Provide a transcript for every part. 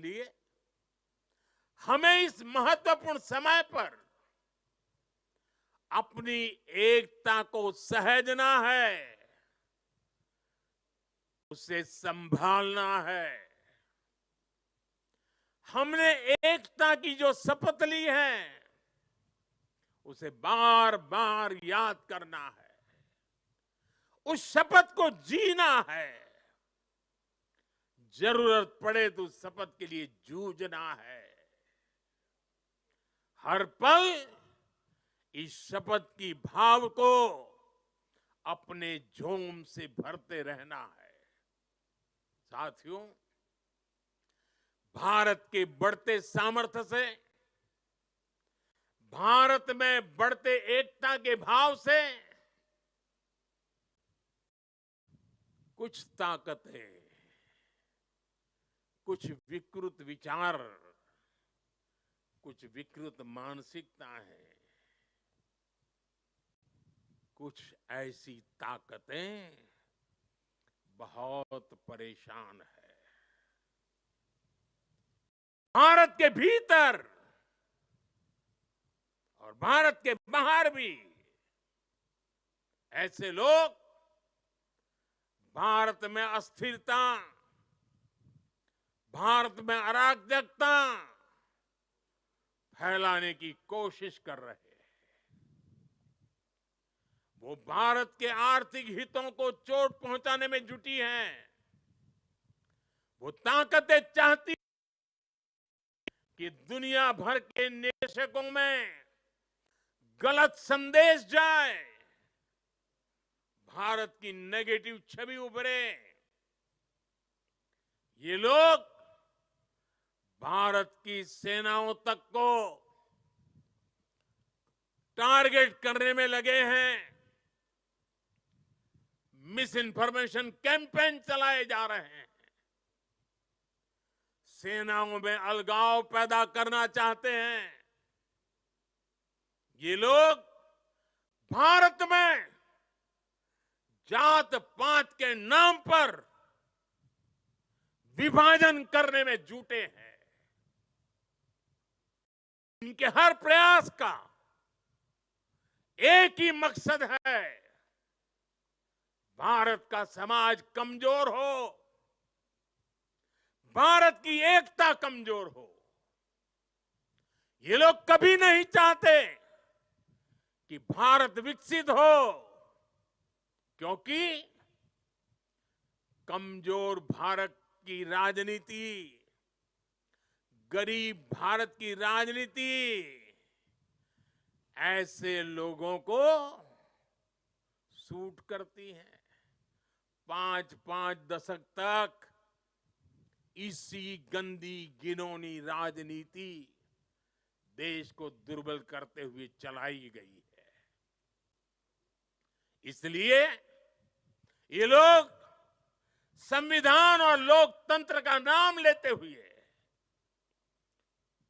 इसलिए हमें इस महत्वपूर्ण समय पर अपनी एकता को सहेजना है, उसे संभालना है। हमने एकता की जो शपथ ली है उसे बार बार याद करना है, उस शपथ को जीना है। जरूरत पड़े तो उस शपथ के लिए जूझना है। हर पल इस शपथ की भाव को अपने जोम से भरते रहना है। साथियों, भारत के बढ़ते सामर्थ्य से, भारत में बढ़ते एकता के भाव से कुछ ताकतें, कुछ विकृत विचार, कुछ विकृत मानसिकता है, कुछ ऐसी ताकतें बहुत परेशान है। भारत के भीतर और भारत के बाहर भी ऐसे लोग भारत में अस्थिरता, भारत में अराजकता फैलाने की कोशिश कर रहे हैं। वो भारत के आर्थिक हितों को चोट पहुंचाने में जुटी हैं। वो ताकतें चाहती कि दुनिया भर के निवेशकों में गलत संदेश जाए, भारत की नेगेटिव छवि उभरे। ये लोग भारत की सेनाओं तक को टारगेट करने में लगे हैं। मिस इन्फॉर्मेशन कैंपेन चलाए जा रहे हैं। सेनाओं में अलगाव पैदा करना चाहते हैं। ये लोग भारत में जात पात के नाम पर विभाजन करने में जुटे हैं। इनके हर प्रयास का एक ही मकसद है, भारत का समाज कमजोर हो, भारत की एकता कमजोर हो। ये लोग कभी नहीं चाहते कि भारत विकसित हो, क्योंकि कमजोर भारत की राजनीति, गरीब भारत की राजनीति ऐसे लोगों को सूट करती है। 5-5 दशक तक इसी गंदी घिनौनी राजनीति देश को दुर्बल करते हुए चलाई गई है। इसलिए ये लोग संविधान और लोकतंत्र का नाम लेते हुए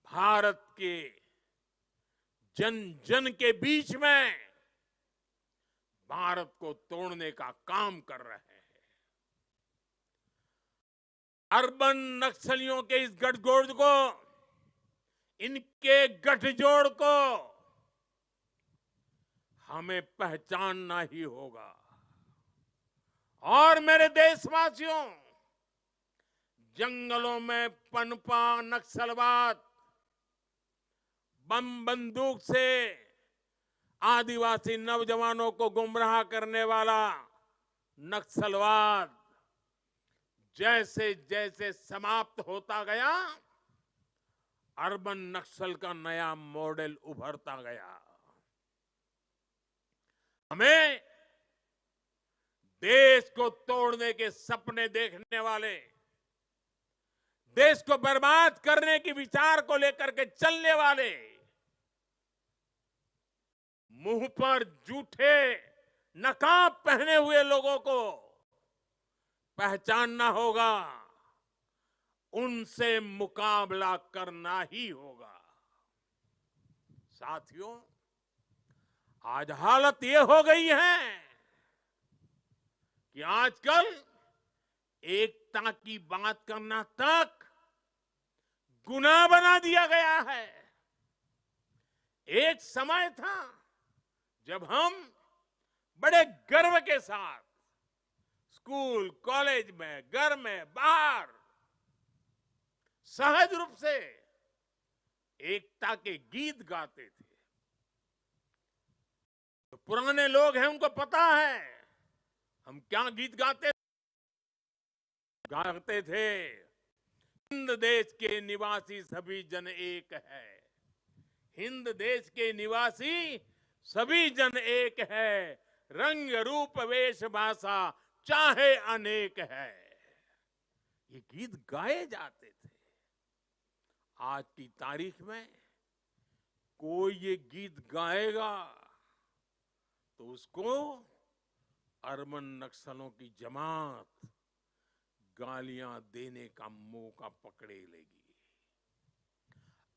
भारत के जन जन के बीच में भारत को तोड़ने का काम कर रहे हैं। अर्बन नक्सलियों के इस गठजोड़ को, इनके गठजोड़ को हमें पहचानना ही होगा। और मेरे देशवासियों, जंगलों में पनपा नक्सलवाद, बम बंदूक से आदिवासी नौजवानों को गुमराह करने वाला नक्सलवाद जैसे जैसे समाप्त होता गया, अर्बन नक्सल का नया मॉडल उभरता गया। हमें देश को तोड़ने के सपने देखने वाले, देश को बर्बाद करने के विचार को लेकर के चलने वाले, मुंह पर जूठे नकाब पहने हुए लोगों को पहचानना होगा, उनसे मुकाबला करना ही होगा। साथियों, आज हालत ये हो गई है कि आजकल एकता की बात करना तक गुनाह बना दिया गया है। एक समय था जब हम बड़े गर्व के साथ स्कूल, कॉलेज में, घर में, बाहर सहज रूप से एकता के गीत गाते थे। तो पुराने लोग हैं, उनको पता है हम क्या गीत गाते थे। हिंद देश के निवासी सभी जन एक है, हिंद देश के निवासी सभी जन एक है, रंग रूप वेश भाषा चाहे अनेक है। ये गीत गाए जाते थे। आज की तारीख में कोई ये गीत गाएगा तो उसको अरबन नक्सलों की जमात गालियां देने का मौका पकड़े लेगी।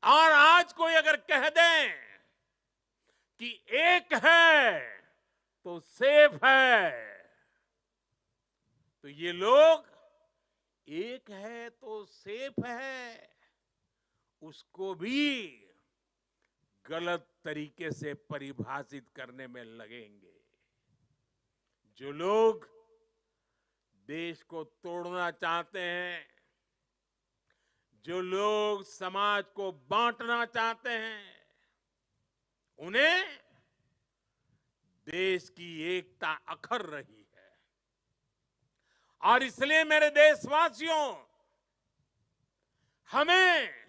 और आज कोई अगर कह दे कि एक है तो सेफ है, तो ये लोग एक है तो सेफ है उसको भी गलत तरीके से परिभाषित करने में लगेंगे। जो लोग देश को तोड़ना चाहते हैं, जो लोग समाज को बांटना चाहते हैं, उन्हें देश की एकता अखर रही है। और इसलिए मेरे देशवासियों, हमें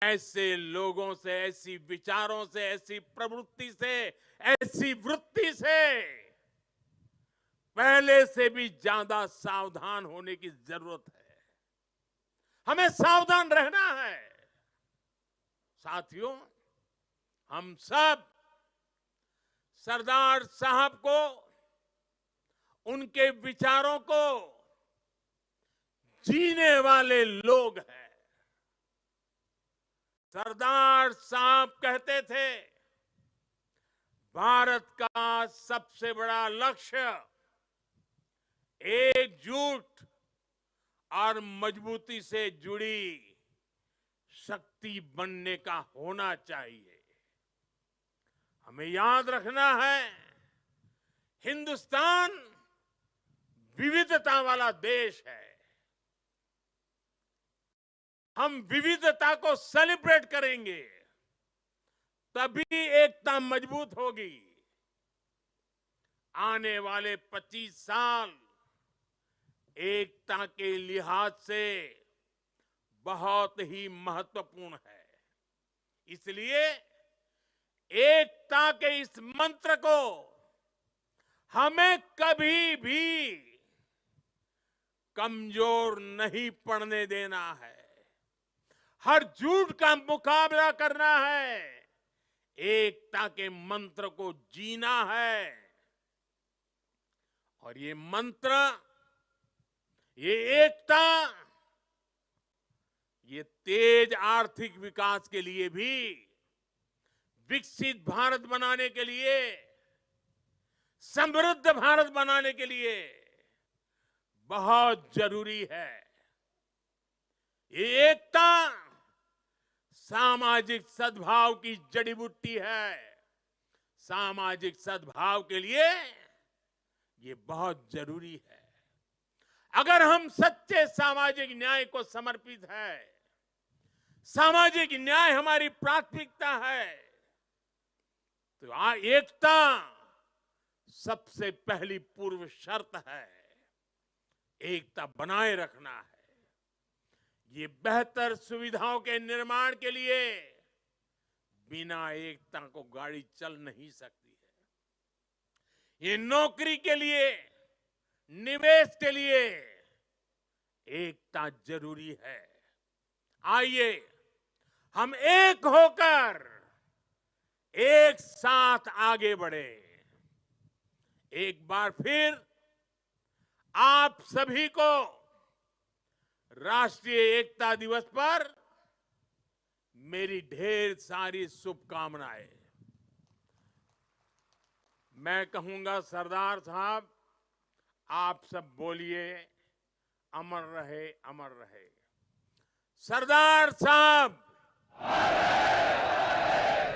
ऐसे लोगों से, ऐसी विचारों से, ऐसी प्रवृत्ति से, ऐसी वृत्ति से पहले से भी ज्यादा सावधान होने की जरूरत है। हमें सावधान रहना है। साथियों, हम सब सरदार साहब को, उनके विचारों को जीने वाले लोग हैं। सरदार साहब कहते थे, भारत का सबसे बड़ा लक्ष्य एकजुट और मजबूती से जुड़ी शक्ति बनने का होना चाहिए। हमें याद रखना है, हिंदुस्तान विविधता वाला देश है। हम विविधता को सेलिब्रेट करेंगे, तभी एकता मजबूत होगी। आने वाले 25 साल एकता के लिहाज से बहुत ही महत्वपूर्ण है। इसलिए एकता के इस मंत्र को हमें कभी भी कमजोर नहीं पड़ने देना है। हर झूठ का मुकाबला करना है, एकता के मंत्र को जीना है। और ये मंत्र, ये एकता, ये तेज आर्थिक विकास के लिए भी, विकसित भारत बनाने के लिए, समृद्ध भारत बनाने के लिए बहुत जरूरी है। ये एकता सामाजिक सद्भाव की जड़ी बूटी है। सामाजिक सद्भाव के लिए ये बहुत जरूरी है। अगर हम सच्चे सामाजिक न्याय को समर्पित है, सामाजिक न्याय हमारी प्राथमिकता है, तो एकता सबसे पहली पूर्व शर्त है। एकता बनाए रखना है। ये बेहतर सुविधाओं के निर्माण के लिए बिना एकता को गाड़ी चल नहीं सकती है। ये नौकरी के लिए, निवेश के लिए एकता जरूरी है। आइए हम एक होकर एक साथ आगे बढ़े। एक बार फिर आप सभी को राष्ट्रीय एकता दिवस पर मेरी ढेर सारी शुभकामनाएं। मैं कहूंगा, सरदार साहब, आप सब बोलिए, अमर रहे, अमर रहे। सरदार साहब,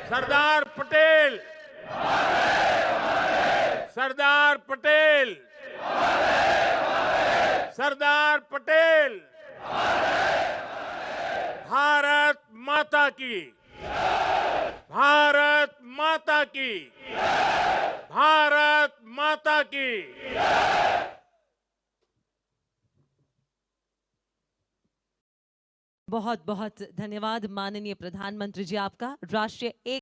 सरदार पटेल, सरदार पटेल, सरदार पटेल, भारत माता की, भारत माता की, भारत माता की। बहुत बहुत धन्यवाद माननीय प्रधानमंत्री जी आपका। राष्ट्रीय